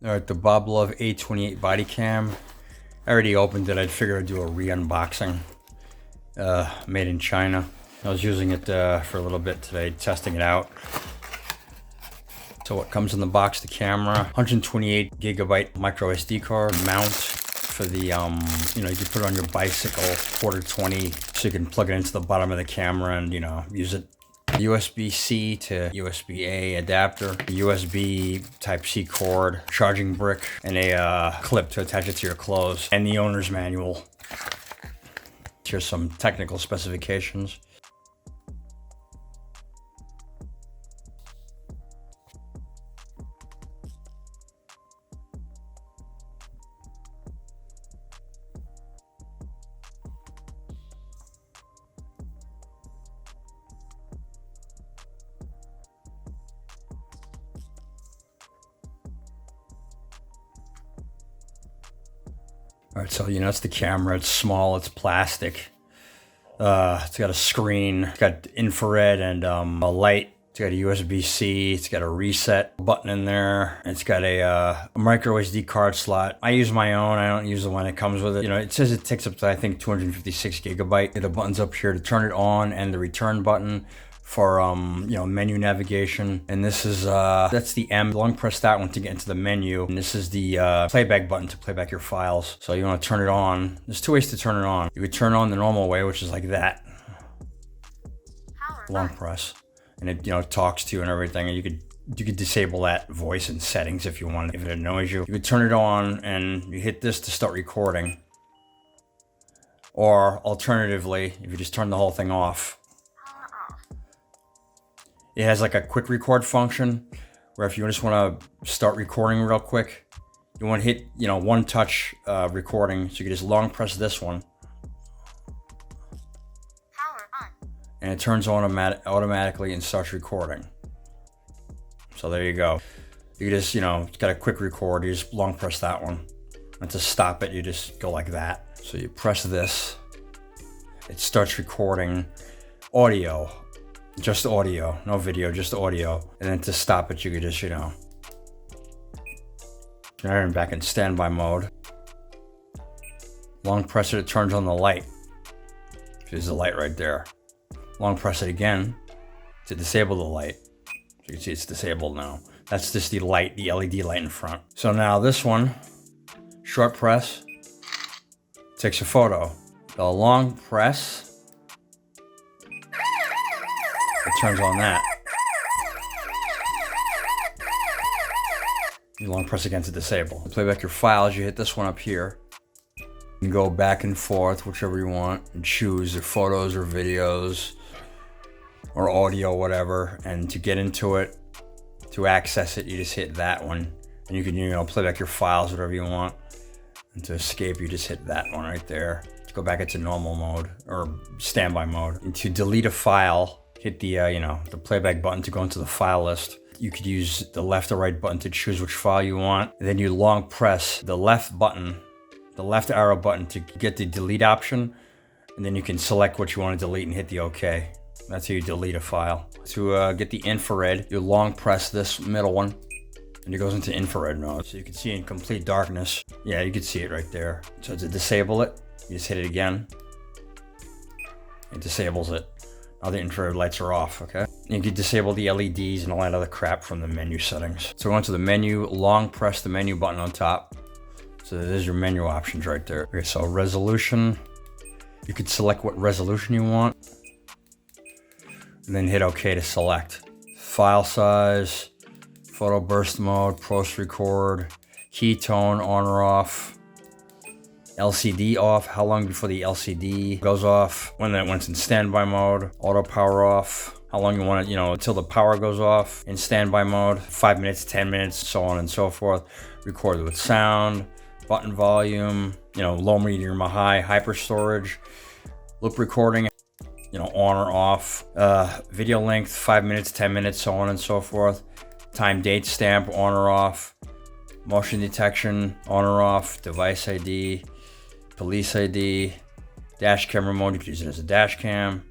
All right, the Boblov A28 body cam. I already opened it. I figured I'd do a re-unboxing. Made in China. I was using it for a little bit today, testing it out. So what comes in the box, the camera, 128 gigabyte micro SD card, mount for the, you can put it on your bicycle, quarter 20, so you can plug it into the bottom of the camera and, use it. USB-C to USB-A adapter, USB Type-C cord, charging brick, and a clip to attach it to your clothes, and the owner's manual. Here's some technical specifications. All right, so that's the camera. It's small, it's plastic. It's got a screen, it's got infrared and a light. It's got a USB-C, it's got a reset button in there. It's got a micro SD card slot. I use my own, I don't use the one that comes with it. It says it takes up to, I think, 256 gigabyte. The button's up here to turn it on and the return button for menu navigation. And this is that's the M. Long press that one to get into the menu. And this is the playback button to play back your files. So you want to turn it on. There's two ways to turn it on. You could turn it on the normal way, which is like that. Long press. And it talks to you and everything. And you could disable that voice in settings if you want, if it annoys you. You could turn it on and you hit this to start recording. Or alternatively, if you just turn the whole thing off, it has like a quick record function where if you just want to start recording real quick, you want to hit, one touch recording. So you can just long press this one. Power on. And it turns on automatically and starts recording. So there you go. You just, it's got a quick record. You just long press that one. And to stop it, you just go like that. So you press this. It starts recording audio. Just audio, no video, just audio. And then to stop it, you could just, turn back in standby mode. Long press it, it turns on the light. There's the light right there. Long press it again to disable the light. So you can see it's disabled now. That's just the light, the LED light in front. So now this one, short press, takes a photo. The long press, it turns on that. You long press again to disable. To play back your files, you hit this one up here. You can go back and forth, whichever you want, and choose your photos or videos or audio, whatever. And to get into it, to access it, you just hit that one. And you can, play back your files, whatever you want. And to escape, you just hit that one right there. To go back into normal mode or standby mode. And to delete a file, hit the, the playback button to go into the file list. You could use the left or right button to choose which file you want. And then you long press the left button, the left arrow button to get the delete option. And then you can select what you want to delete and hit the OK. That's how you delete a file. To get the infrared, you long press this middle one and it goes into infrared mode. So you can see in complete darkness. Yeah, you can see it right there. So to disable it, you just hit it again. It disables it. Now the infrared lights are off, okay? You can disable the LEDs and all that other crap from the menu settings. So go into the menu, long press the menu button on top. So there's your menu options right there. Okay, so resolution. You could select what resolution you want. And then hit OK to select. File size, photo burst mode, post record, keytone on or off. LCD off, how long before the LCD goes off, when it's in standby mode, auto power off, how long you want it, until the power goes off in standby mode, 5 minutes, 10 minutes, so on and so forth. Record with sound, button volume, low, medium, or high, hyper storage, loop recording, on or off, video length, 5 minutes, 10 minutes, so on and so forth, time date stamp, on or off, motion detection, on or off, device ID, police ID, dash camera mode, you can use it as a dash cam,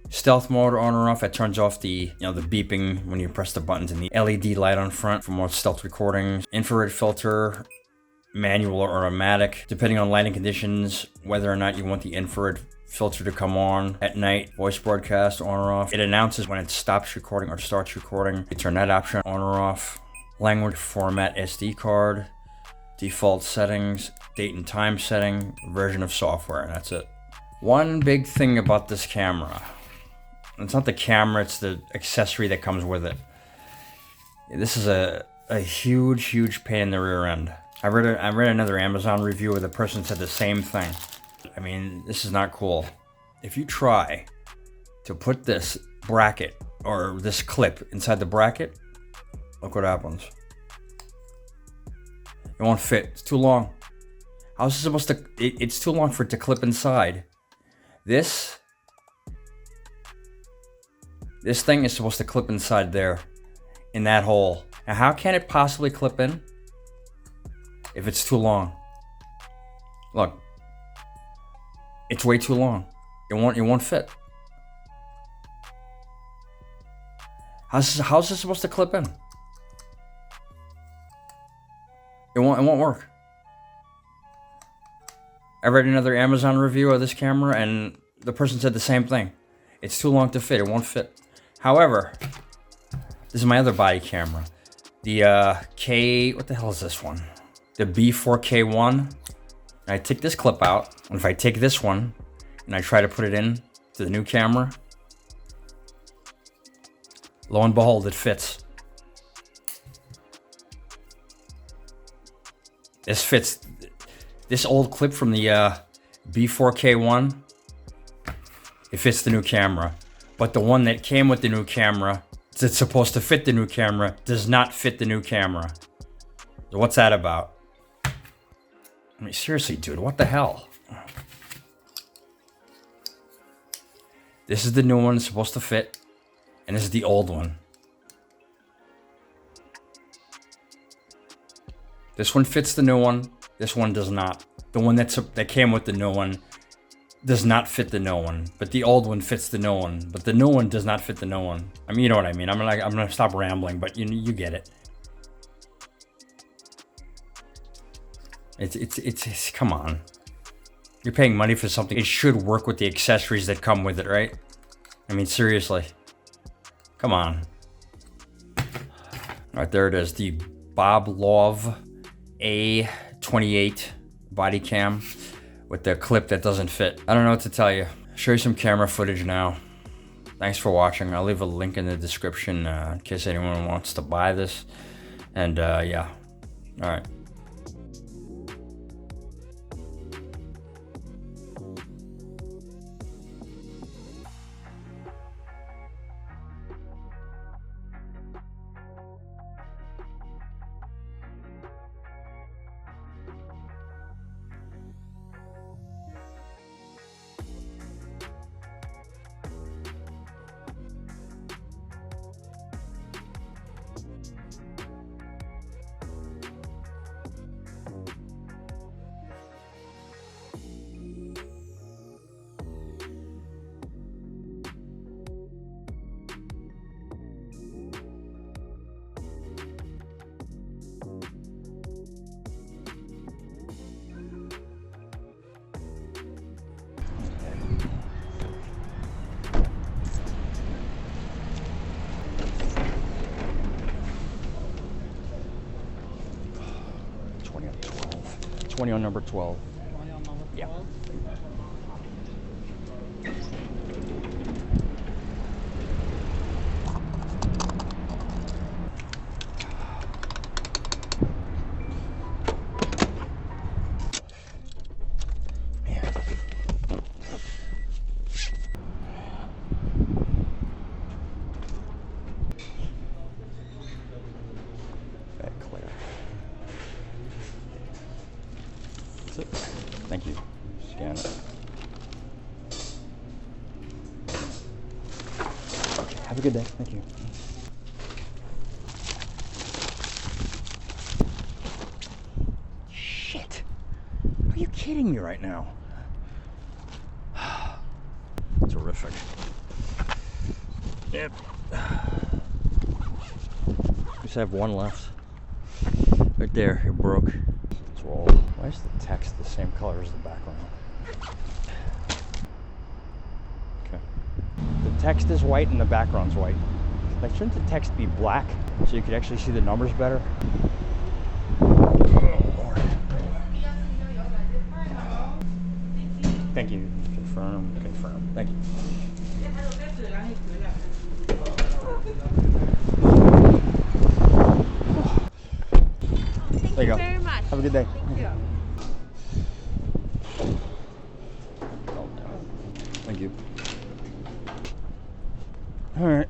Stealth mode on or off, it turns off the, the beeping when you press the buttons and the LED light on front for more stealth recordings. Infrared filter, manual or automatic, depending on lighting conditions, whether or not you want the infrared filter to come on at night. Voice broadcast on or off. It announces when it stops recording or starts recording. You turn that option on or off. Language format SD card. Default settings, date and time setting, version of software, and that's it. One big thing about this camera, it's not the camera, it's the accessory that comes with it. This is a huge pain in the rear end. I read another Amazon review where the person said the same thing. I mean, this is not cool. If you try to put this bracket or this clip inside the bracket, look what happens. It won't fit. It's too long. How's it supposed to... It's too long for it to clip inside. This thing is supposed to clip inside there. In that hole. Now how can it possibly clip in? If it's too long. Look. It's way too long. It won't fit. How's this supposed to clip in? It won't work. I read another Amazon review of this camera and the person said the same thing. It's too long to fit, it won't fit. However, this is my other body camera. The what the hell is this one? The B4K1. And I take this clip out, and if I take this one and I try to put it in to the new camera, lo and behold, it fits. This fits. This old clip from the B4K1, it fits the new camera. But the one that came with the new camera, that's supposed to fit the new camera, does not fit the new camera. So what's that about? I mean, seriously, dude, what the hell? This is the new one, it's supposed to fit, and this is the old one. This one fits the new one. This one does not. The one that came with the new one does not fit the new one, but the old one fits the new one. But the new one does not fit the new one. I mean, you know what I mean. I'm gonna stop rambling, but you get it. It's come on. You're paying money for something. It should work with the accessories that come with it, right? I mean, seriously. Come on. All right, there it is. The Boblov A28 body cam with the clip that doesn't fit. I don't know what to tell you. Show you some camera footage now. Thanks for watching. I'll leave a link in the description in case anyone wants to buy this. And yeah. All right. On number 12. 20 on number 12? Yeah. Thank you. Scan it. Okay, have a good day. Thank you. Shit. Are you kidding me right now? Terrific. Yep. Just have one left. Right there, it broke. Let's roll. Why is the text the same color as the background? Okay. The text is white and the background's white. Like, shouldn't the text be black so you could actually see the numbers better? Thank you. Confirm, confirm. Thank you. There you go. Very much. Have a good day. Thank you. Thank you. All right.